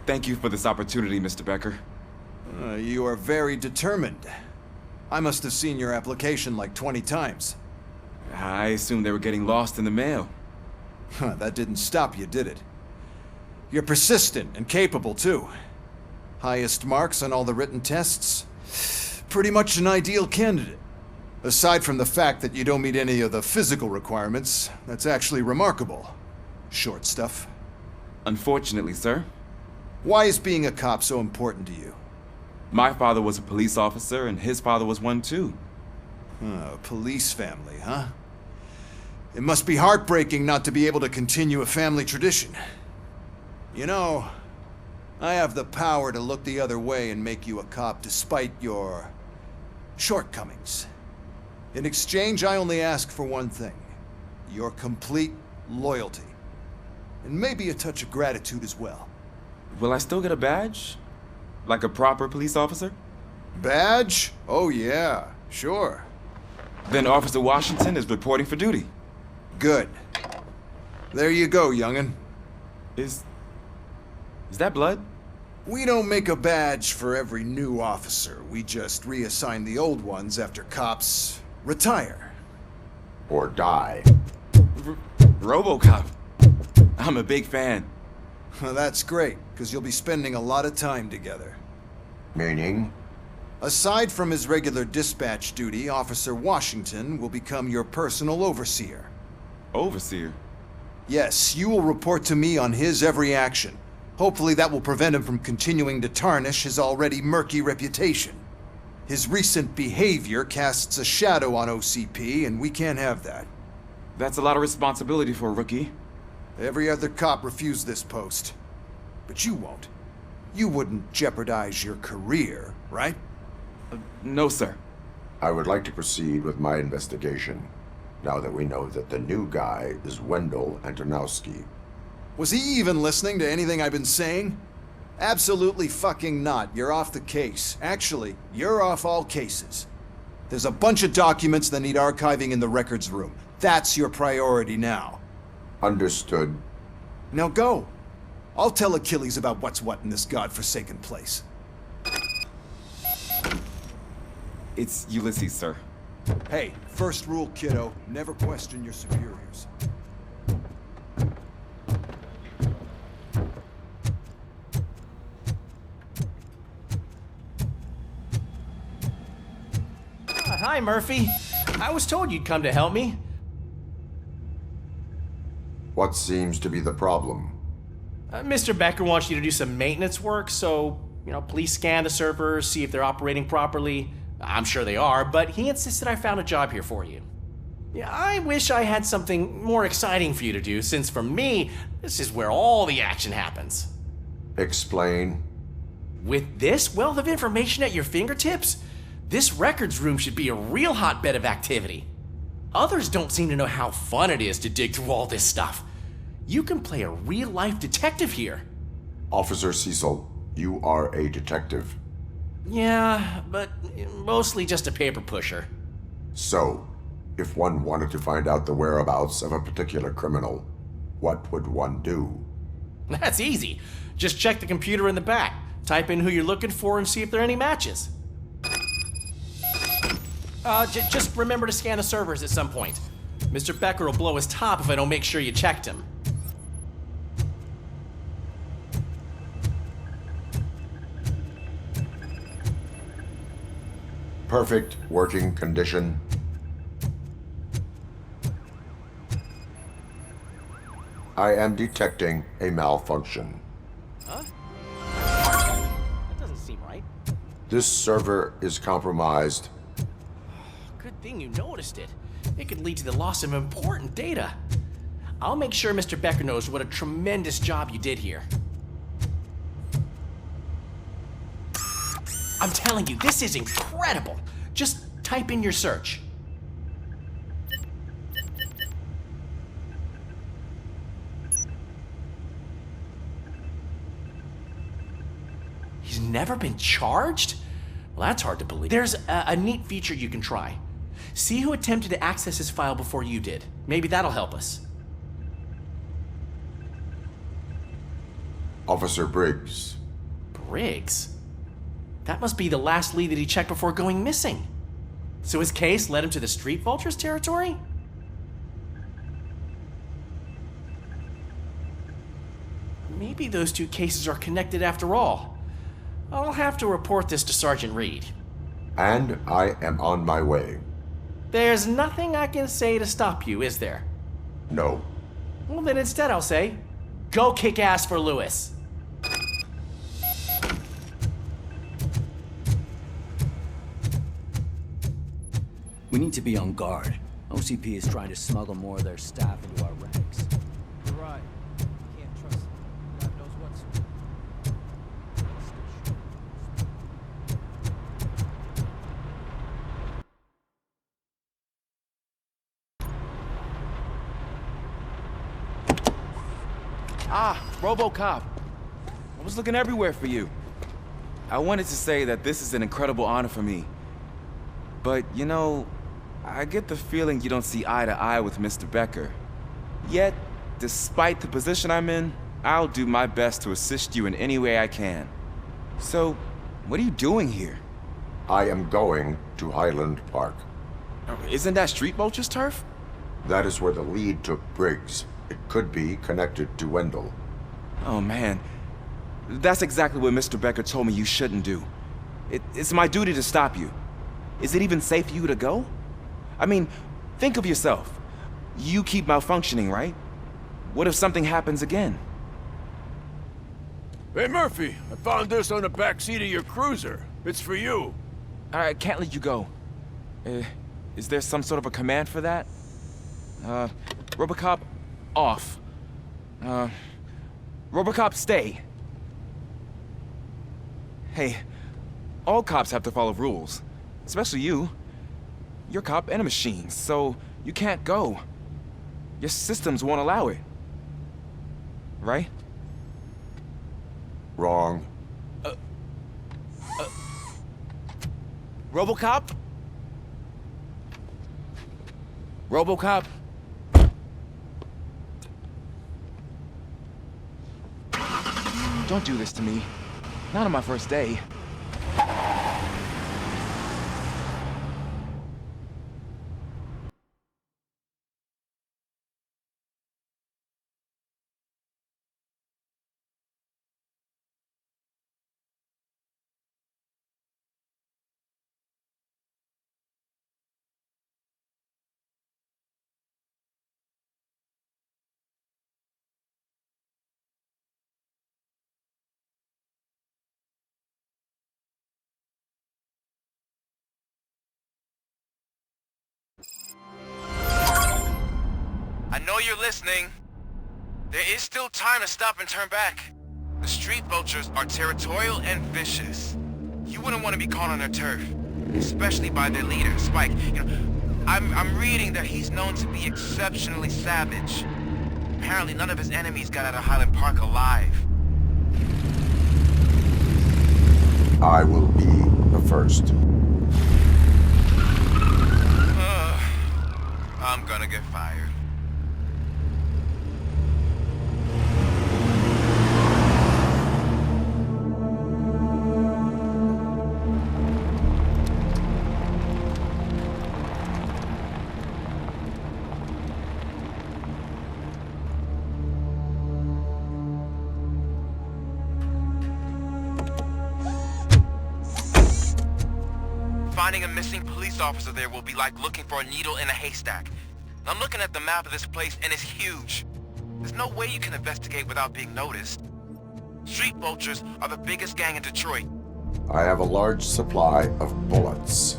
Thank you for this opportunity, Mr. Becker. You are very determined. I must have seen your application like 20 times. I assumed they were getting lost in the mail. That didn't stop you, did it? You're persistent and capable, too. Highest marks on all the written tests. Pretty much an ideal candidate. Aside from the fact that you don't meet any of the physical requirements, that's actually remarkable. Short stuff. Unfortunately, sir. Why is being a cop so important to you? My father was a police officer, and his father was one too. A police family, huh? It must be heartbreaking not to be able to continue a family tradition. You know, I have the power to look the other way and make you a cop despite your shortcomings. In exchange, I only ask for one thing. Your complete loyalty. And maybe a touch of gratitude as well. Will I still get a badge? Like a proper police officer? Badge? Oh yeah, sure. Then Officer Washington is reporting for duty. Good. There you go, young'un. Is that blood? We don't make a badge for every new officer. We just reassign the old ones after cops retire. Or die. Robocop. I'm a big fan. Well, that's great, because you'll be spending a lot of time together. Meaning? Aside from his regular dispatch duty, Officer Washington will become your personal overseer. Overseer? Yes, you will report to me on his every action. Hopefully that will prevent him from continuing to tarnish his already murky reputation. His recent behavior casts a shadow on OCP, and we can't have that. That's a lot of responsibility for a rookie. Every other cop refused this post. But you won't. You wouldn't jeopardize your career, right? No, sir. I would like to proceed with my investigation, now that we know that the new guy is Wendell Antonowski. Was he even listening to anything I've been saying? Absolutely fucking not. You're off the case. Actually, you're off all cases. There's a bunch of documents that need archiving in the records room. That's your priority now. Understood. Now go. I'll tell Achilles about what's what in this godforsaken place. It's Ulysses, sir. Hey, first rule, kiddo. Never question your superiors. Hi, Murphy. I was told you'd come to help me. What seems to be the problem? Mr. Becker wants you to do some maintenance work, so, please scan the servers, see if they're operating properly. I'm sure they are, but he insisted I found a job here for you. Yeah, I wish I had something more exciting for you to do, since for me, this is where all the action happens. Explain. With this wealth of information at your fingertips, this records room should be a real hotbed of activity. Others don't seem to know how fun it is to dig through all this stuff. You can play a real-life detective here. Officer Cecil, you are a detective. Yeah, but mostly just a paper pusher. So, if one wanted to find out the whereabouts of a particular criminal, what would one do? That's easy. Just check the computer in the back, type in who you're looking for, and see if there are any matches. Just remember to scan the servers at some point. Mr. Becker will blow his top if I don't make sure you checked him. Perfect working condition. I am detecting a malfunction. Huh? That doesn't seem right. This server is compromised. Good thing you noticed it. It could lead to the loss of important data. I'll make sure Mr. Becker knows what a tremendous job you did here. I'm telling you, this is incredible. Just type in your search. He's never been charged? Well, that's hard to believe. There's a neat feature you can try. See who attempted to access his file before you did. Maybe that'll help us. Officer Briggs. Briggs? That must be the last lead that he checked before going missing. So his case led him to the Street Vultures territory? Maybe those two cases are connected after all. I'll have to report this to Sergeant Reed. And I am on my way. There's nothing I can say to stop you, is there? No. Well, then instead I'll say, go kick ass for Lewis. We need to be on guard. OCP is trying to smuggle more of their staff into our ranks. You're right. Can't trust them. God knows what's. Ah, Robocop. I was looking everywhere for you. I wanted to say that this is an incredible honor for me. But, you know, I get the feeling you don't see eye to eye with Mr. Becker. Yet, despite the position I'm in, I'll do my best to assist you in any way I can. So, what are you doing here? I am going to Highland Park. Isn't that Street Vulture's turf? That is where the lead took Briggs. It could be connected to Wendell. Oh man, that's exactly what Mr. Becker told me you shouldn't do. It's my duty to stop you. Is it even safe for you to go? I mean, think of yourself. You keep malfunctioning, right? What if something happens again? Hey, Murphy, I found this on the back seat of your cruiser. It's for you. I can't let you go. Is there some sort of a command for that? Robocop, off. Robocop, stay. Hey, all cops have to follow rules. Especially you. You're a cop and a machine, so you can't go. Your systems won't allow it. Right? Wrong. Robocop? Robocop? Don't do this to me. Not on my first day. I know you're listening. There is still time to stop and turn back. The Street Vultures are territorial and vicious. You wouldn't want to be caught on their turf, especially by their leader, Spike. You know, I'm reading that he's known to be exceptionally savage. Apparently none of his enemies got out of Highland Park alive. I will be the first. I'm gonna get fired. Finding a missing police officer there will be like looking for a needle in a haystack. I'm looking at the map of this place and it's huge. There's no way you can investigate without being noticed. Street Vultures are the biggest gang in Detroit. I have a large supply of bullets.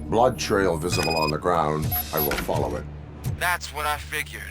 Blood trail visible on the ground. I will follow it. That's what I figured.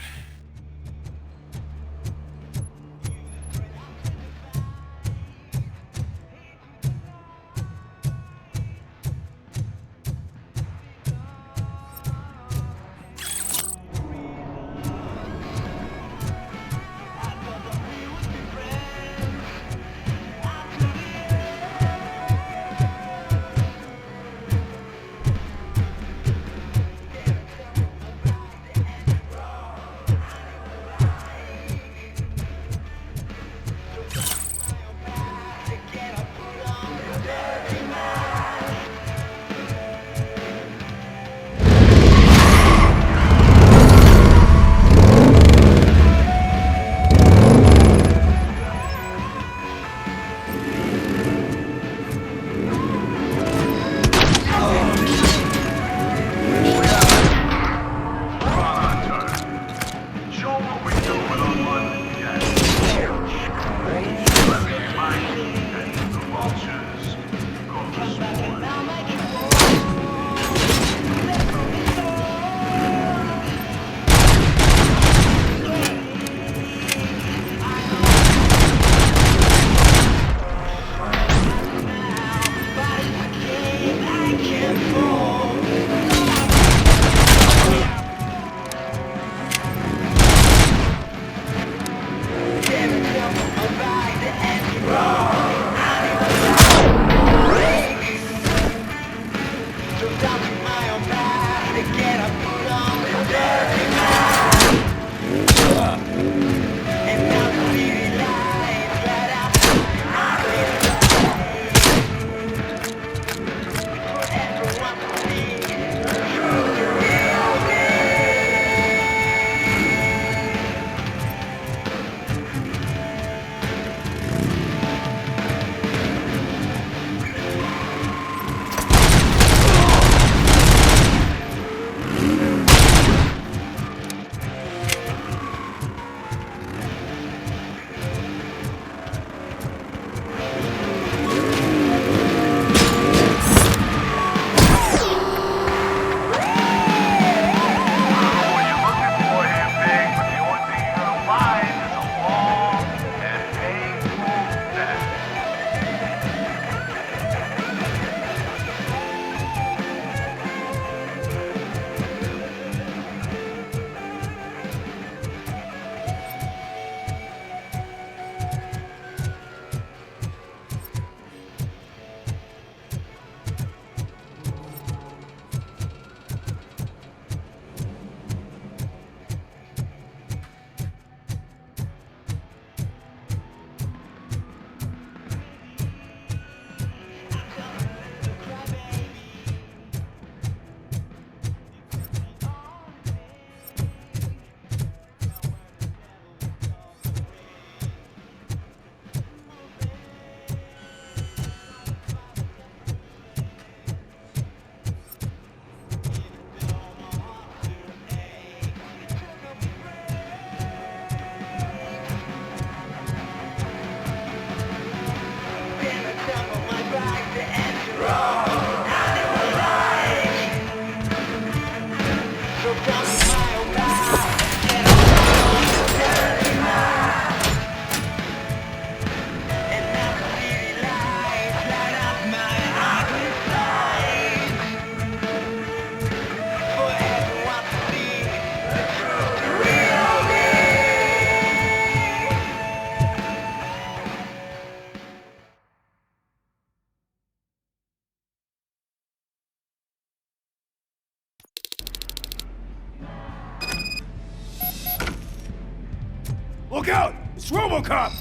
Look out! It's Robocop!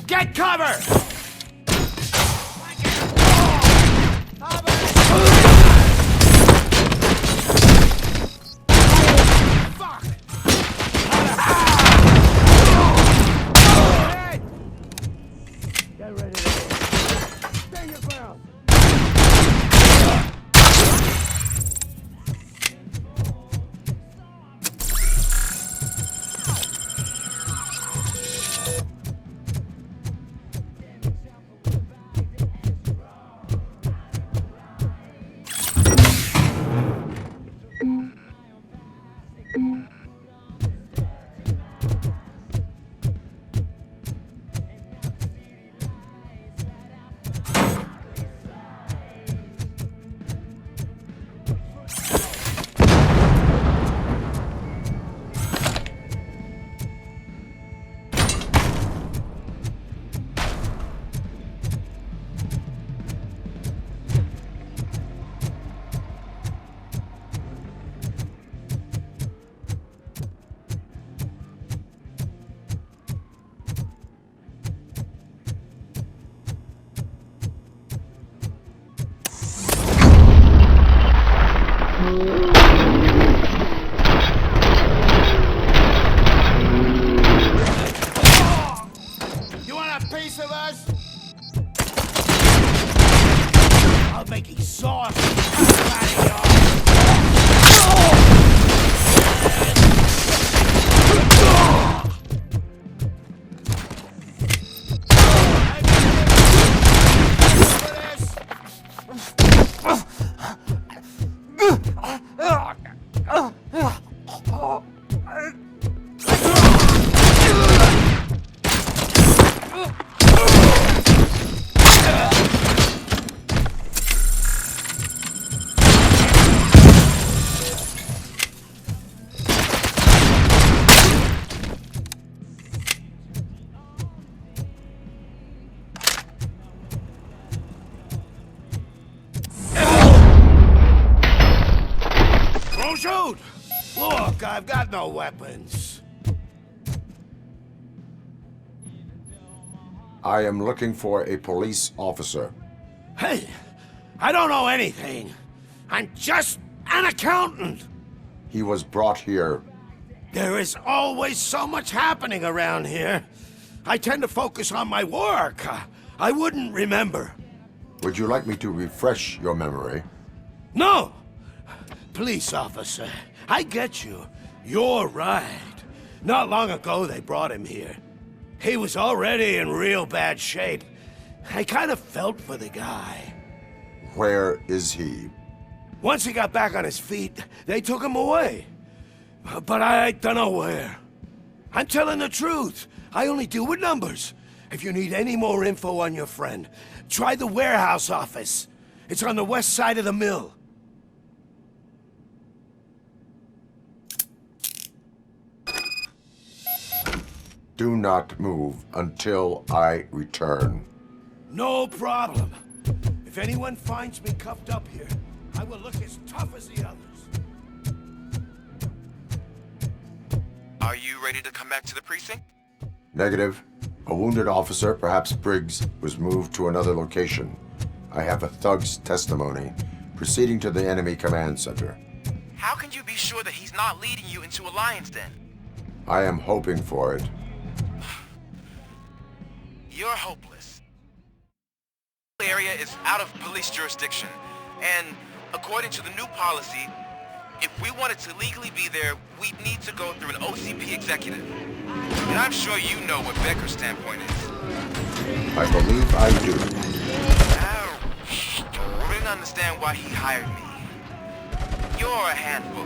Get cover! You want a piece of us? I'll make you sauce. Don't shoot! Look, I've got no weapons. I am looking for a police officer. Hey, I don't know anything. I'm just an accountant. He was brought here. There is always so much happening around here. I tend to focus on my work. I wouldn't remember. Would you like me to refresh your memory? No! Police officer, I get you. You're right. Not long ago they brought him here. He was already in real bad shape. I kind of felt for the guy. Where is he? Once he got back on his feet, they took him away. But I don't know where. I'm telling the truth. I only deal with numbers. If you need any more info on your friend, try the warehouse office. It's on the west side of the mill. Do not move until I return. No problem. If anyone finds me cuffed up here, I will look as tough as the others. Are you ready to come back to the precinct? Negative. A wounded officer, perhaps Briggs, was moved to another location. I have a thug's testimony proceeding to the enemy command center. How can you be sure that he's not leading you into a lion's den? I am hoping for it. You're hopeless. The area is out of police jurisdiction, and according to the new policy, if we wanted to legally be there, we'd need to go through an OCP executive. And I'm sure you know what Becker's standpoint is. I believe I do. I really don't understand why he hired me. You're a handful.